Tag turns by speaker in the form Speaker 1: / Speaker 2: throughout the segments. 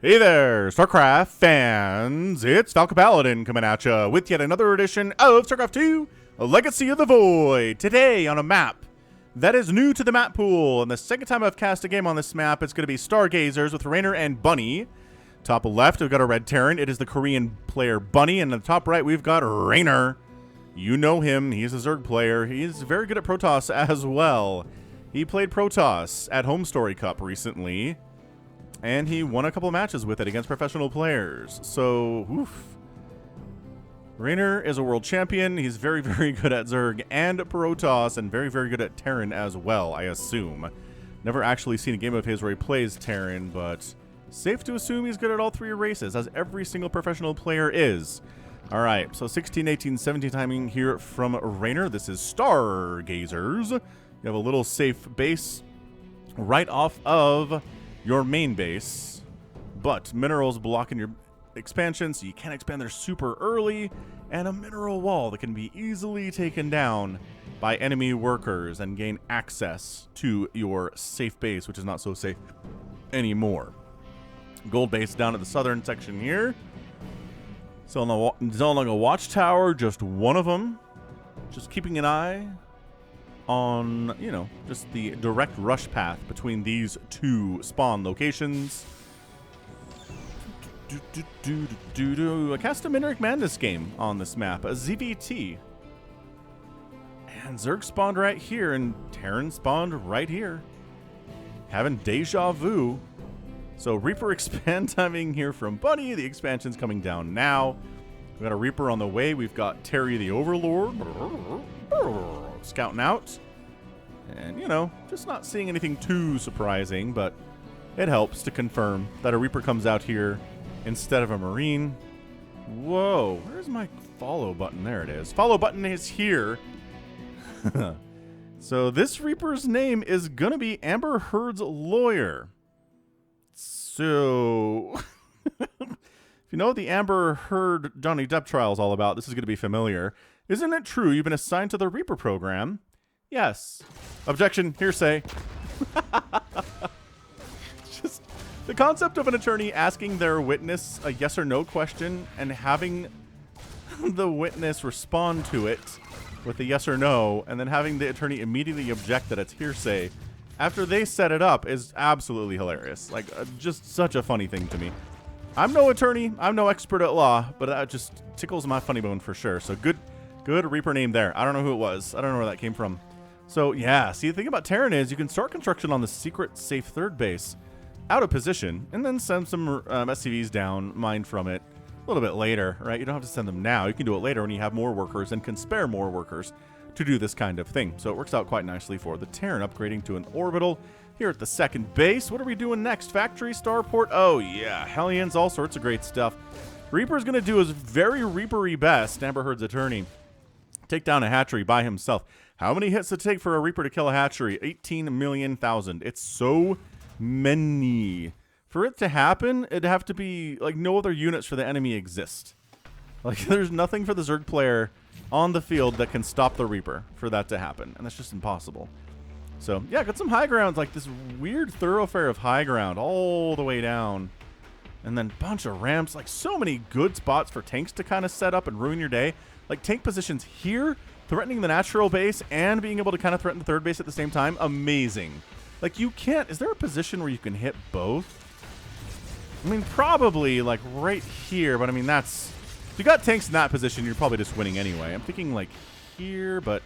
Speaker 1: Hey there, StarCraft fans! It's Falcon Paladin coming at you with yet another edition of StarCraft 2, A Legacy of the Void. Today on a map that is new to the map pool, and the second time I've cast a game on this map, it's going to be Stargazers with Reynor and Bunny. Top left, we've got a red Terran. It is the Korean player Bunny, and on the top right, we've got Reynor. You know him. He's a Zerg player. He's very good at Protoss as well. He played Protoss at Home Story Cup recently, and he won a couple of matches with it against professional players. So, oof. Reynor is a world champion. He's very, very good at Zerg and Protoss, and very, very good at Terran as well, I assume. Never actually seen a game of his where he plays Terran, but safe to assume he's good at all three races, as every single professional player is. All right, so 16, 18, 17 timing here from Reynor. This is Stargazers. You have a little safe base right off of your main base, but minerals blocking your expansion, so you can't expand there super early, and a mineral wall that can be easily taken down by enemy workers and gain access to your safe base, which is not so safe anymore. Gold base down at the southern section here. Zelnaga watchtower, just one of them. Just keeping an eye on, you know, just the direct rush path between these two spawn locations. I cast a Mineric Madness game on this map, a ZVT. And Zerg spawned right here, and Terran spawned right here. Having deja vu. So Reaper expand timing here from Bunny. The expansion's coming down now. We've got a Reaper on the way. We've got Terry the Overlord scouting out. And, you know, just not seeing anything too surprising, but it helps to confirm that a Reaper comes out here instead of a Marine. Whoa, where's my follow button? There it is. Follow button is here. So this Reaper's name is going to be Amber Heard's lawyer. So, if you know what the Amber Heard Johnny Depp trial is all about, this is going to be familiar. Isn't it true you've been assigned to the Reaper program? Yes. Objection, hearsay. Just the concept of an attorney asking their witness a yes or no question and having the witness respond to it with a yes or no, and then having the attorney immediately object that it's hearsay after they set it up is absolutely hilarious. Like, just such a funny thing to me. I'm no attorney, I'm no expert at law, but that just tickles my funny bone for sure. So good Reaper name there. I don't know who it was. I don't know where that came from. So yeah, see, the thing about Terran is you can start construction on the secret safe third base out of position and then send some SCVs down, mine from it a little bit later, right? You don't have to send them now. You can do it later when you have more workers and can spare more workers to do this kind of thing. So it works out quite nicely for the Terran, upgrading to an orbital here at the second base. What are we doing next? Factory, starport? Oh yeah, Hellions, all sorts of great stuff. Reaper's going to do his very Reaper-y best, Amber Heard's attorney. Take down a hatchery by himself. How many hits does it take for a Reaper to kill a hatchery? 18 million thousand. It's so many. For it to happen, it'd have to be like no other units for the enemy exist. Like there's nothing for the Zerg player on the field that can stop the Reaper for that to happen. And that's just impossible. So yeah, got some high grounds, like this weird thoroughfare of high ground all the way down. And then a bunch of ramps, like so many good spots for tanks to kind of set up and ruin your day. Like tank positions here, threatening the natural base and being able to kind of threaten the third base at the same time. Amazing. Like you can't, is there a position where you can hit both? I mean, probably like right here, but I mean, that's, if you got tanks in that position, you're probably just winning anyway. I'm thinking like here, but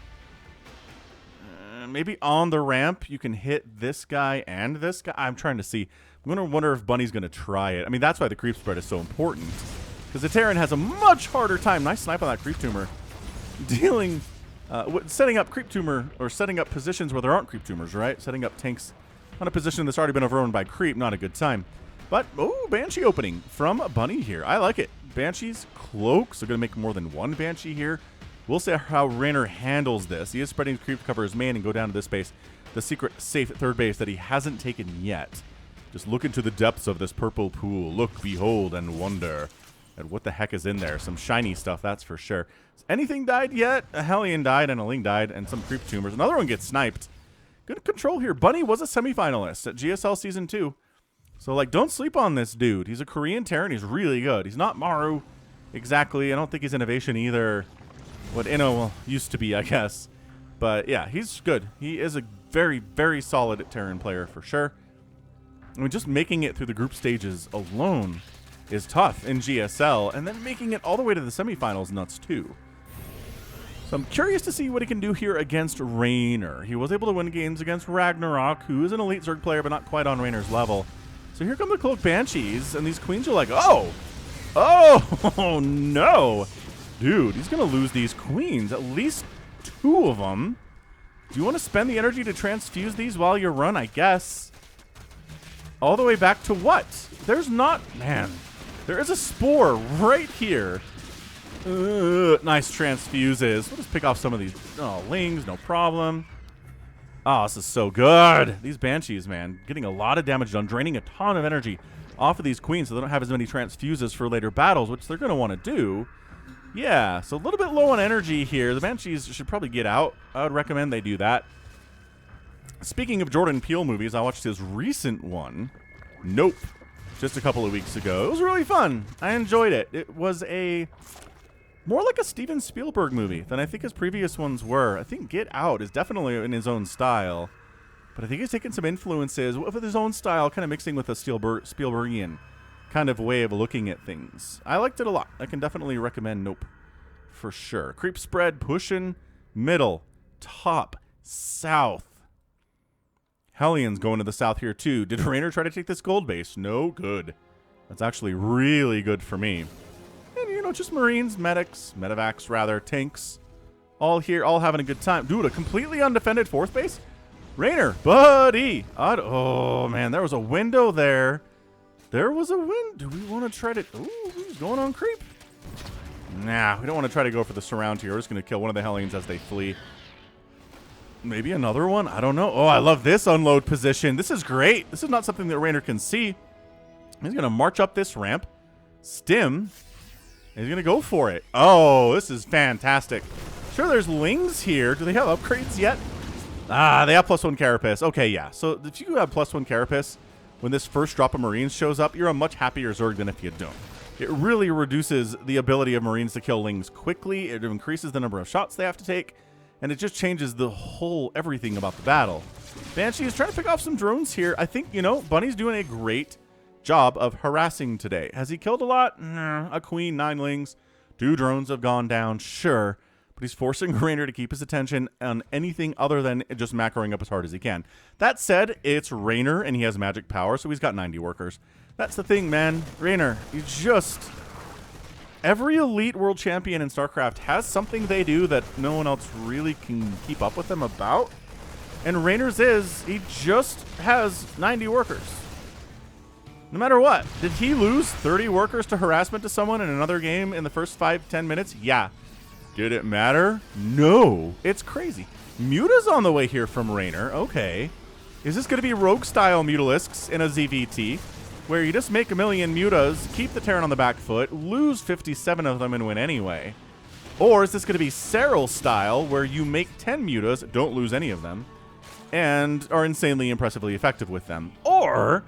Speaker 1: maybe on the ramp, you can hit this guy and this guy. I'm trying to see. I'm going to wonder if Bunny's going to try it. I mean, that's why the creep spread is so important. Because the Terran has a much harder time. Nice snipe on that creep tumor. Dealing, setting up creep tumor, or setting up positions where there aren't creep tumors, right? Setting up tanks on a position that's already been overrun by creep, not a good time. But, oh, Banshee opening from Bunny here. I like it. Banshee's cloaks are going to make more than one Banshee here. We'll see how Reynor handles this. He is spreading creep to cover his main and go down to this base, the secret safe third base that he hasn't taken yet. Just look into the depths of this purple pool. Look, behold, and wonder. And what the heck is in there? Some shiny stuff, that's for sure. Has anything died yet? A Hellion died and a Ling died and some creep tumors. Another one gets sniped. Good control here. Bunny was a semifinalist at GSL Season 2. So, like, don't sleep on this dude. He's a Korean Terran. He's really good. He's not Maru exactly. I don't think he's innovation either. What Inno used to be, I guess. But, yeah, he's good. He is a very, very solid Terran player for sure. I mean, just making it through the group stages alone is tough in GSL. And then making it all the way to the semifinals nuts, too. So I'm curious to see what he can do here against Reynor. He was able to win games against Ragnarok, who is an elite Zerg player, but not quite on Raynor's level. So here come the Cloak Banshees, and these queens are like, oh, no. Dude, he's going to lose these queens, at least 2 of them. Do you want to spend the energy to transfuse these while you run? I guess. All the way back to what? There's not, man, there is a spore right here. Nice transfuses. We'll just pick off some of these lings, no problem. Oh, this is so good. These Banshees, man, getting a lot of damage done, draining a ton of energy off of these queens so they don't have as many transfuses for later battles, which they're going to want to do. Yeah, so a little bit low on energy here. The Banshees should probably get out. I would recommend they do that. Speaking of Jordan Peele movies, I watched his recent one, Nope, just a couple of weeks ago. It was really fun. I enjoyed it. It was more like a Steven Spielberg movie than I think his previous ones were. I think Get Out is definitely in his own style, but I think he's taken some influences with his own style, kind of mixing with a Spielbergian kind of way of looking at things. I liked it a lot. I can definitely recommend Nope for sure. Creep spread, pushing, middle, top, south. Hellions going to the south here too. Did Reynor try to take this gold base? No good. That's actually really good for me. And, you know, just Marines, medics, medevacs rather, tanks, all here, all having a good time. Dude, a completely undefended 4th base? Reynor, buddy. Oh, man, there was a window there. There was a window. Do we want to try to... Ooh, who's going on creep? Nah, we don't want to try to go for the surround here. We're just going to kill one of the Hellions as they flee. Maybe another one? I don't know. Oh, I love this unload position. This is great. This is not something that Reynor can see. He's going to march up this ramp, stim, and he's going to go for it. Oh, this is fantastic. Sure, there's lings here. Do they have upgrades yet? Ah, they have +1 carapace. Okay, yeah. So if you have +1 carapace, when this first drop of Marines shows up, you're a much happier Zerg than if you don't. It really reduces the ability of Marines to kill lings quickly. It increases the number of shots they have to take. And it just changes the whole everything about the battle. Banshee is trying to pick off some drones here. I think, you know, Bunny's doing a great job of harassing today. Has he killed a lot? Nah, a queen, 9 lings. 2 drones have gone down, sure. But he's forcing Reynor to keep his attention on anything other than just macroing up as hard as he can. That said, it's Reynor, and he has magic power, so he's got 90 workers. That's the thing, man. Reynor, you just... Every elite world champion in StarCraft has something they do that no one else really can keep up with them about. And Raynor's he just has 90 workers. No matter what. Did he lose 30 workers to harassment to someone in another game in the first 5-10 minutes? Yeah. Did it matter? No. It's crazy. Muta's on the way here from Reynor. Okay. Is this going to be rogue-style Mutalisks in a ZVT? Where you just make a million mutas, keep the Terran on the back foot, lose 57 of them and win anyway? Or is this going to be Serral style, where you make 10 mutas, don't lose any of them, and are insanely impressively effective with them? Or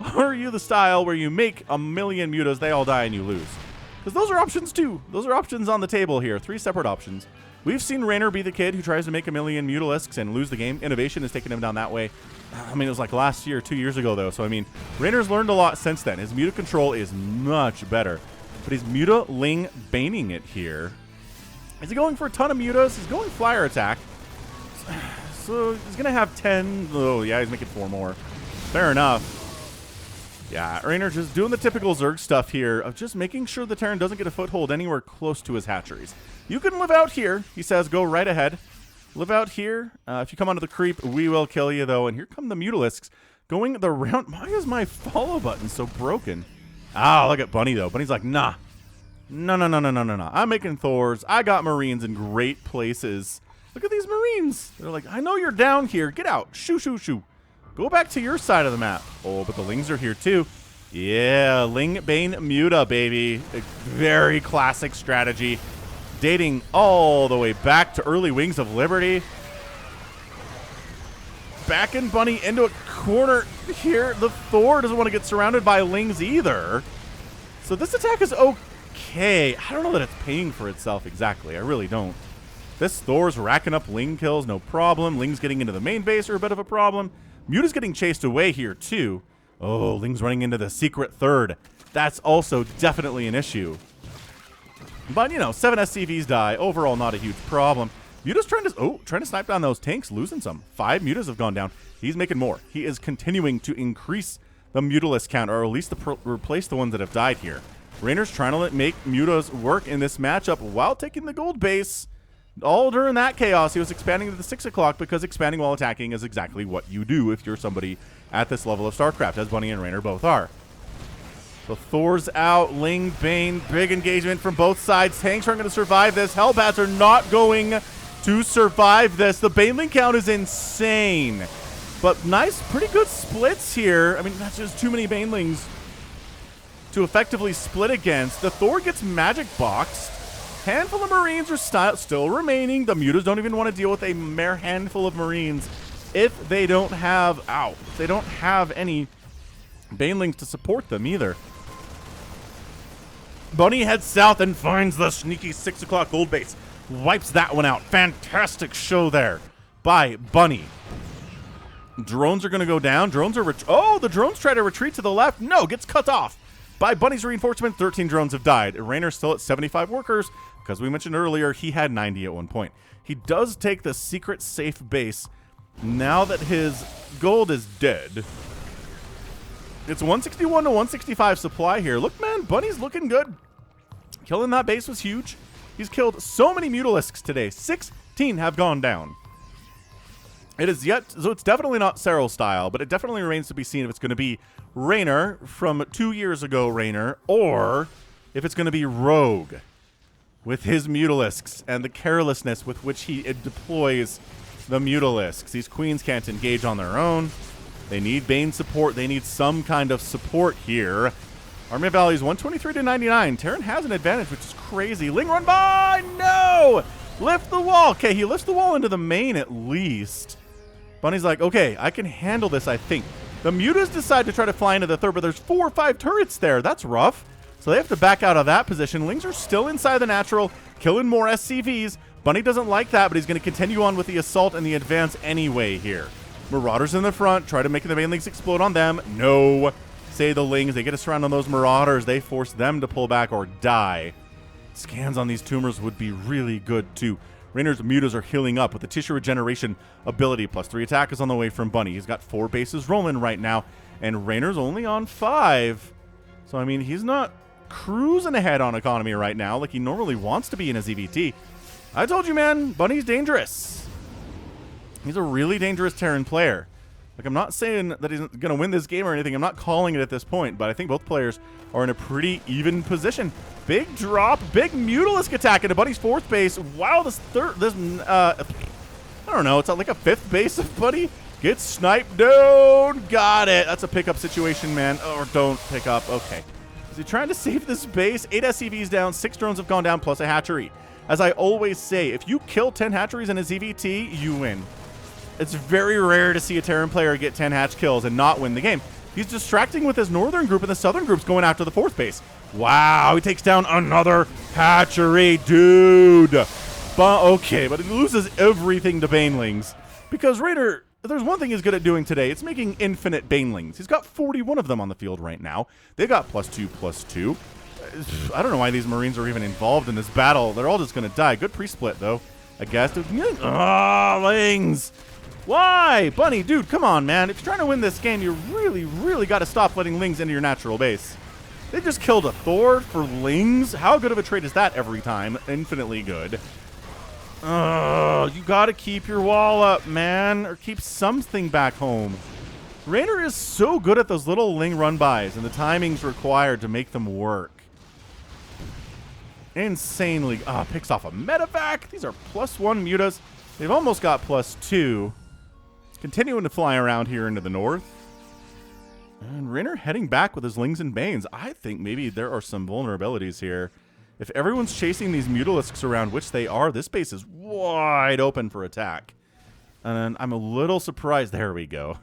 Speaker 1: are you the style where you make a million mutas, they all die, and you lose? Because those are options too. Those are options on the table here. 3 separate options. We've seen Reynor be the kid who tries to make a million Mutalisks and lose the game. Innovation has taken him down that way. I mean, it was like last year, 2 years ago, though. So, I mean, Raynor's learned a lot since then. His Muta control is much better. But he's Muta-Ling Baning it here. Is he going for a ton of Mutas? He's going Flyer Attack. So, he's going to have 10. Oh, yeah, he's making 4 more. Fair enough. Yeah, Reynor just doing the typical Zerg stuff here of just making sure the Terran doesn't get a foothold anywhere close to his hatcheries. You can live out here, he says. Go right ahead. Live out here. If you come onto the creep, we will kill you, though. And here come the Mutalisks going the round. Why is my follow button so broken? Ah, look at Bunny, though. Bunny's like, nah. No. I'm making Thors. I got Marines in great places. Look at these Marines. They're like, I know you're down here. Get out. Shoo. Go back to your side of the map. Oh, but the Lings are here, too. Yeah, Ling Bane Muta, baby. A very classic strategy. Dating all the way back to early Wings of Liberty. Backing Bunny into a corner. here. The Thor doesn't want to get surrounded by Lings either. So this attack is okay. I don't know that it's paying for itself exactly. I really don't. This Thor's racking up Ling kills, no problem. Ling's getting into the main base are a bit of a problem. Muta's getting chased away here too. Oh, Ling's running into the secret third. That's also definitely an issue. But, you know, 7 SCVs die. Overall, not a huge problem. Muta's trying to snipe down those tanks, losing some. 5 Mutas have gone down. He's making more. He is continuing to increase the Mutalisk count, or at least replace the ones that have died here. Reynor's trying to make Mutas work in this matchup while taking the gold base. All during that chaos, he was expanding to the 6 o'clock because expanding while attacking is exactly what you do if you're somebody at this level of StarCraft, as Bunny and Reynor both are. So Thor's out, Ling, Bane, big engagement from both sides. Tanks aren't going to survive this. Hellbats are not going to survive this. The Baneling count is insane. But nice, pretty good splits here. I mean, that's just too many Banelings to effectively split against. The Thor gets magic boxed. Handful of Marines are still remaining. The Mutas don't even want to deal with a mere handful of Marines if they don't have, if they don't have any Banelings to support them either. Bunny heads south and finds the sneaky 6 o'clock gold base. Wipes that one out. Fantastic show there by Bunny. Drones are going to go down. Drones are... the drones try to retreat to the left. No, gets cut off by Bunny's reinforcement. 13 drones have died. Reynor's still at 75 workers because we mentioned earlier he had 90 at one point. He does take the secret safe base now that his gold is dead. It's 161 to 165 supply here. Look, man, Bunny's looking good. Killing that base was huge. He's killed so many Mutalisks today. 16 have gone down. It is so it's definitely not Serral style, but it definitely remains to be seen if it's going to be Reynor from 2 years ago, Reynor, or if it's going to be Rogue with his Mutalisks and the carelessness with which he deploys the Mutalisks. These queens can't engage on their own. They need Bane support. They need some kind of support here. Army of Valleys 123 to 99. Terran has an advantage, which is crazy. Ling run by! No! Lift the wall. Okay, he lifts the wall into the main at least. Bunny's like, okay, I can handle this, I think. The Mutas decide to try to fly into the third, but there's 4 or 5 turrets there. That's rough. So they have to back out of that position. Lings are still inside the natural, killing more SCVs. Bunny doesn't like that, but he's going to continue on with the assault and the advance anyway here. Marauders in the front, try to make the Banelings explode on them. No. Say the Lings, they get a surround on those Marauders. They force them to pull back or die. Scans on these tumors would be really good too. Reynor's Mutas are healing up with the tissue regeneration ability. +3 attack is on the way from Bunny. He's got 4 bases rolling right now, and Reynor's only on 5. So, I mean, he's not cruising ahead on economy right now like he normally wants to be in his EVT. I told you, man, Bunny's dangerous. He's a really dangerous Terran player. Like, I'm not saying that he's going to win this game or anything. I'm not calling it at this point, but I think both players are in a pretty even position. Big drop, big Mutalisk attack into Bunny's 4th base. Wow, I don't know, it's like a 5th base of Bunny. Gets sniped down. Got it. That's a pickup situation, man. Or don't pick up. Okay. Is he trying to save this base? 8 SCVs down, 6 drones have gone down, plus a hatchery. As I always say, if you kill 10 hatcheries in a ZVT, you win. It's very rare to see a Terran player get 10 hatch kills and not win the game. He's distracting with his northern group, and the southern group's going after the 4th base. Wow, he takes down another hatchery, dude. Okay, but he loses everything to Banelings. Because Reynor, if there's one thing he's good at doing today, it's making infinite Banelings. He's got 41 of them on the field right now. They've got +2/+2. I don't know why these Marines are even involved in this battle. They're all just going to die. Good pre-split, though, I guess. Lings. Why? Bunny, dude, come on, man. If you're trying to win this game, you really, really got to stop letting Lings into your natural base. They just killed a Thor for Lings. How good of a trade is that every time? Infinitely good. You got to keep your wall up, man, or keep something back home. Reynor is so good at those little Ling run-bys and the timings required to make them work. Insanely. Picks off a medevac. These are +1 Mutas. They've almost got +2. Continuing to fly around here into the north. And Reynor heading back with his Lings and Banes. I think maybe there are some vulnerabilities here. If everyone's chasing these Mutalisks around, which they are, this base is wide open for attack. And I'm a little surprised. There we go.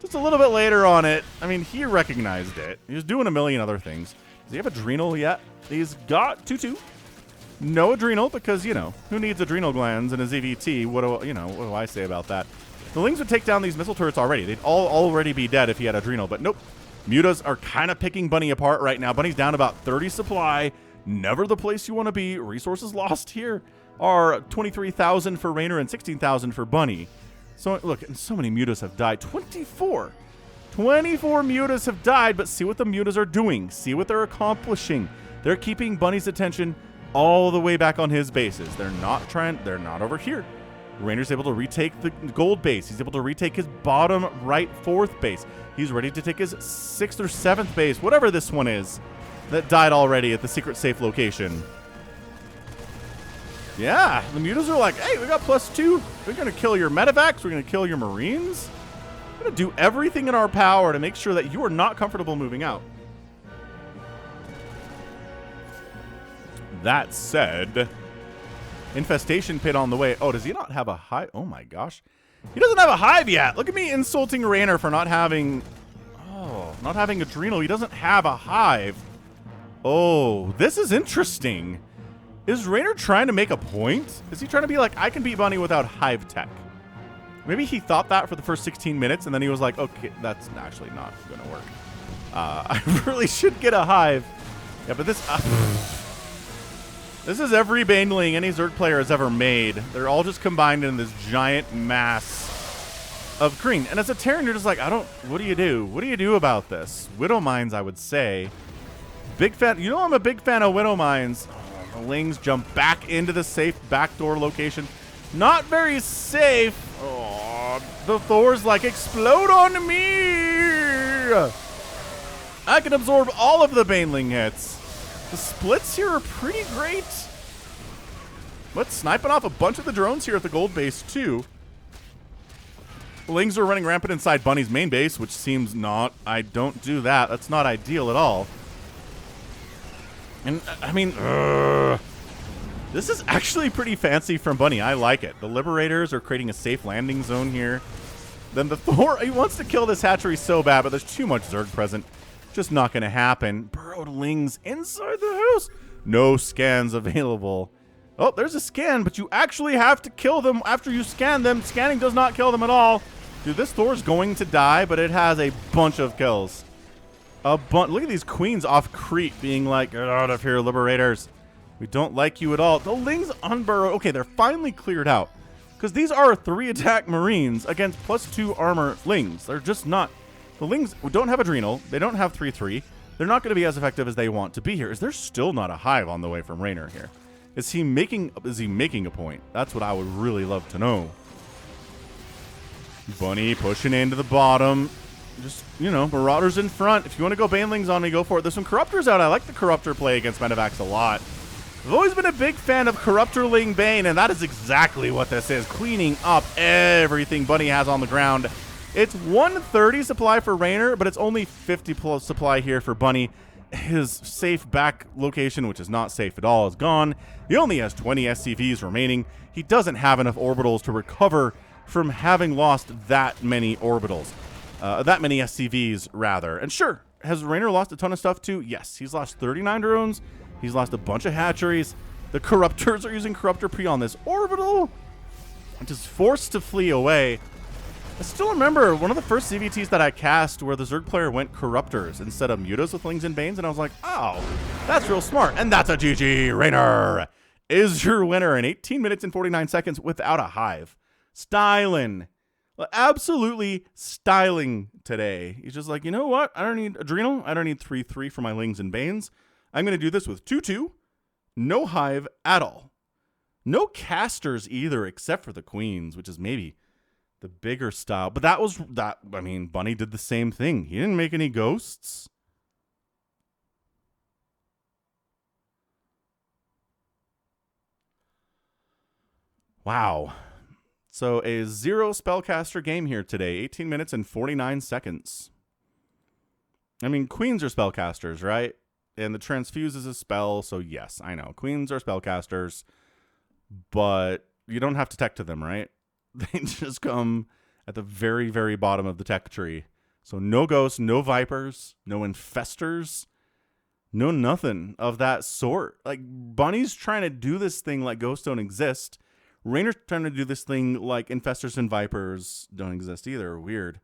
Speaker 1: Just a little bit later on it, I mean, he recognized it. He was doing a million other things. Does he have adrenal yet? He's got 2-2. No adrenal because, you know, who needs adrenal glands in a ZVT? What do I say about that? The Lings would take down these missile turrets already. They'd all already be dead if he had adrenal, but nope. Mutas are kind of picking Bunny apart right now. Bunny's down about 30 supply. Never the place you want to be. Resources lost here are 23,000 for Reynor and 16,000 for Bunny. So, look, and so many Mutas have died. 24 Mutas have died, but see what the Mutas are doing. See what they're accomplishing. They're keeping Bunny's attention all the way back on his bases. They're not over here. Reynor's able to retake the gold base. He's able to retake his bottom right 4th base. He's ready to take his 6th or 7th base, whatever this one is, that died already at the secret safe location. Yeah, the Mutas are like, hey, we got +2. We're going to kill your medevacs. We're going to kill your Marines. We're going to do everything in our power to make sure that you are not comfortable moving out. That said, infestation pit on the way. Oh, does he not have a hive? Oh my gosh. He doesn't have a hive yet. Look at me insulting Reynor for not having adrenal. He doesn't have a hive. Oh, this is interesting. Is Reynor trying to make a point? Is he trying to be like, I can beat Bunny without hive tech? Maybe he thought that for the first 16 minutes, and then he was like, okay, that's actually not going to work. I really should get a hive. Yeah, but this... this is every Baneling any Zerg player has ever made. They're all just combined in this giant mass of green. And as a Terran, you're just like, what do you do? What do you do about this? Widow Mines, I would say. Big fan. You know I'm a big fan of Widow Mines. The Lings jump back into the safe backdoor location. Not very safe. Oh, the Thor's like, explode on me. I can absorb all of the Baneling hits. The splits here are pretty great. But sniping off a bunch of the drones here at the gold base, too. The Lings are running rampant inside Bunny's main base, which seems not... I don't do that. That's not ideal at all. And, I mean... this is actually pretty fancy from Bunny. I like it. The Liberators are creating a safe landing zone here. Then the Thor... He wants to kill this hatchery so bad, but there's too much Zerg present. Just not going to happen. Burrowed Lings inside the house. No scans available. Oh, there's a scan, but you actually have to kill them after you scan them. Scanning does not kill them at all. Dude, this Thor's going to die, but it has a bunch of kills. Look at these queens off creep being like, get out of here, Liberators. We don't like you at all. The Lings unburrow. Okay, they're finally cleared out. Because these are 3-attack Marines against +2 armor Lings. They're just not... The Lings don't have adrenal. They don't have 3-3. They're not going to be as effective as they want to be here. Is there still not a hive on the way from Reynor here? Is he making a point? That's what I would really love to know. Bunny pushing into the bottom. Just, you know, Marauders in front. If you want to go Banelings on me, go for it. There's some Corruptors out. I like the Corruptor play against Medevacs a lot. I've always been a big fan of Corruptorling Bane, and that is exactly what this is. Cleaning up everything Bunny has on the ground. It's 130 supply for Reynor, but it's only 50 plus supply here for Bunny. His safe back location, which is not safe at all, is gone. He only has 20 SCVs remaining. He doesn't have enough orbitals to recover from having lost that many orbitals. That many SCVs, rather. And sure, has Reynor lost a ton of stuff too? Yes, he's lost 39 drones. He's lost a bunch of hatcheries. The Corruptors are using Corruptor Pre on this orbital, which is forced to flee away. I still remember one of the first CVTs that I cast where the Zerg player went Corruptors instead of Mutas with Lings and Banes, and I was like, oh, that's real smart. And that's a GG. Reynor is your winner in 18 minutes and 49 seconds without a hive. Styling. Absolutely styling today. He's just like, you know what? I don't need adrenal. I don't need 3-3 for my Lings and Banes. I'm going to do this with 2-2. No hive at all. No casters either, except for the queens, which is maybe the bigger style. But I mean, Bunny did the same thing. He didn't make any ghosts. Wow. So a 0 spellcaster game here today. 18 minutes and 49 seconds. I mean, queens are spellcasters, right? And the transfuse is a spell, so yes, I know. Queens are spellcasters, but you don't have to tech to them, right? They just come at the very, very bottom of the tech tree. So no ghosts, no vipers, no infestors, no nothing of that sort. Like, Bunny's trying to do this thing like ghosts don't exist. Reynor's trying to do this thing like infestors and vipers don't exist either. Weird.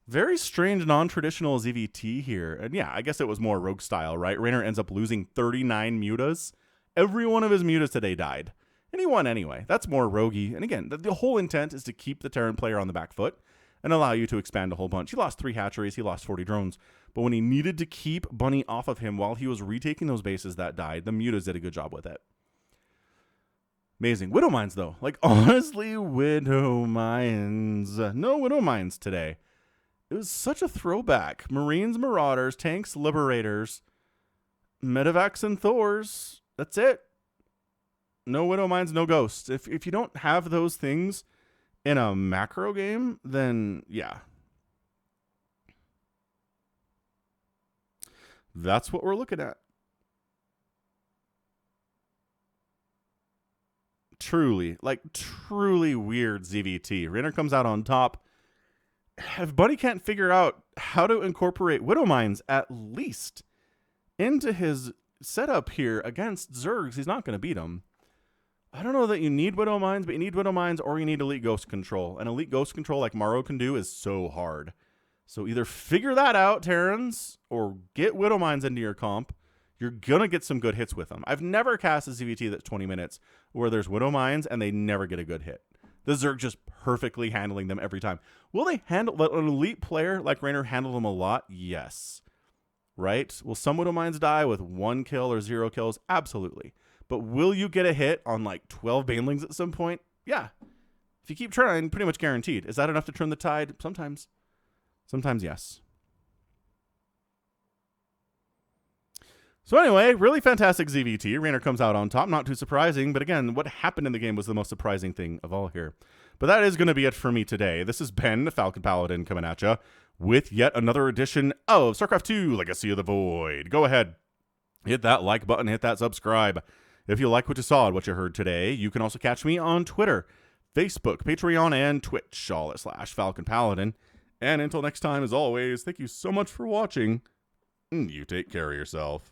Speaker 1: Very strange, non-traditional ZVT here. And yeah, I guess it was more rogue style, right? Reynor ends up losing 39 mutas. Every one of his mutas today died. And he won anyway. That's more roguey. And again, the whole intent is to keep the Terran player on the back foot and allow you to expand a whole bunch. He lost 3 hatcheries. He lost 40 drones. But when he needed to keep Bunny off of him while he was retaking those bases that died, the mutas did a good job with it. Amazing. Widow Mines, though. Like, honestly, Widow Mines. No Widow Mines today. It was such a throwback. Marines, Marauders, Tanks, Liberators, Medevacs, and Thors. That's it. No Widow Mines, no Ghosts. If you don't have those things in a macro game, then yeah. That's what we're looking at. Truly weird ZVT. Reynor comes out on top. If Bunny can't figure out how to incorporate Widow Mines at least into his setup here against Zergs, he's not going to beat him. I don't know that you need Widow Mines, but you need Widow Mines or you need Elite Ghost Control. And Elite Ghost Control, like Maro can do, is so hard. So either figure that out, Terrans, or get Widow Mines into your comp. You're going to get some good hits with them. I've never cast a ZVT that's 20 minutes where there's Widow Mines and they never get a good hit. The Zerg just perfectly handling them every time. Will they handle an elite player like Reynor handle them a lot? Yes. Right? Will some Widow Mines die with 1 kill or 0 kills? Absolutely. But will you get a hit on like 12 Banelings at some point? Yeah. If you keep trying, pretty much guaranteed. Is that enough to turn the tide? Sometimes. Sometimes, yes. So anyway, really fantastic ZVT. Reynor comes out on top. Not too surprising. But again, what happened in the game was the most surprising thing of all here. But that is going to be it for me today. This has been Falcon Paladin coming at you with yet another edition of StarCraft 2 Legacy of the Void. Go ahead. Hit that like button. Hit that subscribe. If you like what you saw and what you heard today, you can also catch me on Twitter, Facebook, Patreon, and Twitch, all at /Falcon Paladin. And until next time, as always, thank you so much for watching. You take care of yourself.